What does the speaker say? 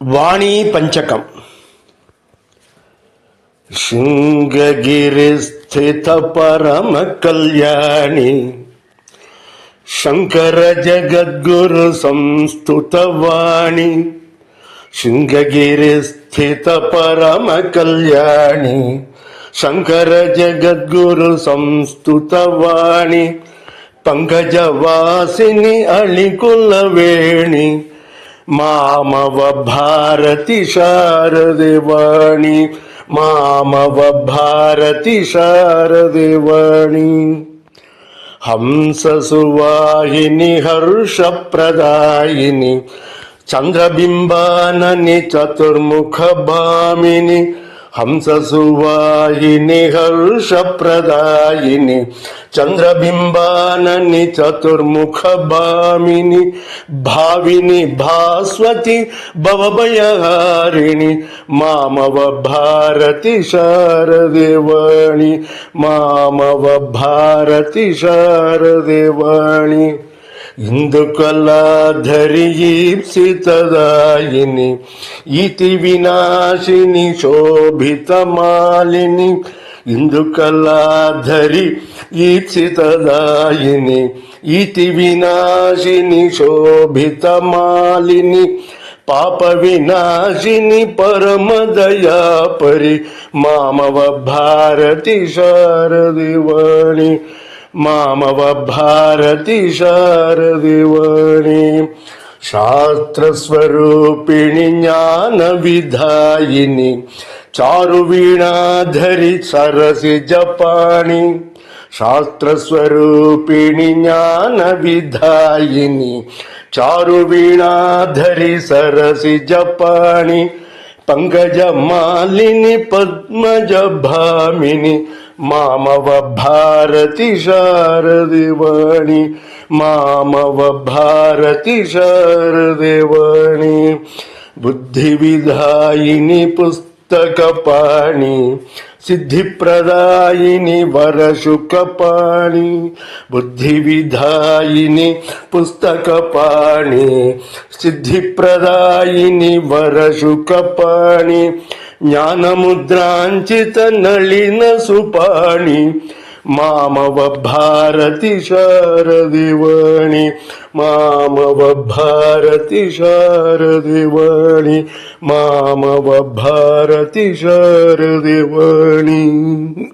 ವಾಣಿ ಪಂಚಕಂ. ಶೃಂಗಗಿರಿಸ್ಥಿತ ಪರಮ ಕಲ್ಯಾಣಿ ಶಂಕರ ಜಗದ್ಗುರು ಸಂಸ್ತುತ ವಾಣಿ. ಶೃಂಗಗಿರಿಸ್ಥಿತ ಪರಮ ಕಲ್ಯಾಣಿ ಶಂಕರ ಜಗದ್ಗುರು ಸಂಸ್ತುತ ವಾಣಿ. ಪಂಕಜವಾಸಿನಿ ಅಳಿಕುಲವೇಣಿ ಮಾಮವ ಭಾರತಿ ಶಾರದೆ ವಾಣಿ. ಮಾಮವ ಭಾರತಿ ಶಾರದೆ ವಾಣಿ. ಹಂಸ ಸುವಾಹಿನಿ ಹರ್ಷ ಪ್ರದಾಯಿನಿ ಚಂದ್ರಬಿಂಬಾನನಿ ಚತುರ್ಮುಖ ಭಾಮಿನಿ. ಹಂಸ ಸುವಾಹಿನಿ ಹರ್ಷ ಪ್ರದಾಯಿನಿ ಚಂದ್ರಬಿಂಬಾನನಿ ಚತುರ್ಮುಖ ಭಾಮಿನಿ. ಭಾವಿನಿ ಭಾಸ್ವತಿ ಭವಭಯಹಾರಿಣಿ ಮಾಮವ ಭಾರತಿ ಶಾರದೆ ವಾಣಿ. ಮಾಮವ ಭಾರತಿ ಶಾರದೆ ವಾಣಿ. ಇಂದು ಕಲಾಧರಿ ಈಪ್ಸಿತದಾಯಿನಿ ಇತಿ ವಿನಾಶಿನಿ ಶೋಭಿತ ಮಾಲಿನಿ. ಇಂದು ಕಲಾಧರಿ ಈಪ್ಸಿತದಾಯಿನಿ ಇತಿ ವಿನಾಶಿನಿ ಶೋಭಿತ ಮಾಲಿನಿ. ಪಾಪ ವಿನಾಶಿನಿ ಪರಮ ದಯಾ ಪರಿ ಮಾಮವ ಭಾರತಿ ಶಾರದೆ ವಾಣಿ. ಮಾಮವ ಭಾರತಿ ಶಾರದೆ ವಾಣಿ. ಶಾಸ್ತ್ರ ಸ್ವರೂಪಿಣಿ ಜ್ಞಾನ ವಿಧಾಯಿನಿ ಚಾರು ವೀಣಾಧರಿ ಸರಸಿ ಜಪಾಣಿ. ಶಾಸ್ತ್ರ ಸ್ವರೂಪಿಣಿ ಜ್ಞಾನ ವಿಧಾಯಿನಿ ಚಾರು ವೀಣಾಧರಿ ಸರಸಿ ಜಪಾಣಿ. ಪಂಕಜ ಮಾಲಿನಿ ಪದ್ಮಜ ಭಾಮಿನಿ ಮಾಮವ ಭಾರತಿ ಶಾರದೆ ವಾಣಿ. ಮಾಮವ ಭಾರತಿ ಶಾರದೆ ವಾಣಿ. ಬುದ್ಧಿ ವಿಧಾಯಿನಿ ಪುಸ್ತಕ ಪಾಣಿ ಸಿದ್ಧಿಪ್ರದಾಯಿನಿ ವರಶುಕ ಪಾಣಿ. ಬುದ್ಧಿ ವಿಧಾಯಿನಿ ಪುಸ್ತಕ ಪಾಣಿ ಸಿದ್ಧಿಪ್ರದಾಯಿನಿ ವರಶುಕ ಪಾಣಿ. ಜ್ಞಾನ ಮುದ್ರಾಂಚಿತ ನಳಿನ ಸುಪಾಣಿ ಮಾಮವ ಭಾರತಿ ಶಾರದೆ ವಾಣಿ. ಮಾಮವ ಭಾರತಿ ಶಾರದೆ ವಾಣಿ. ಮಾಮವ ಭಾರತಿ ಶಾರದೆ ವಾಣಿ.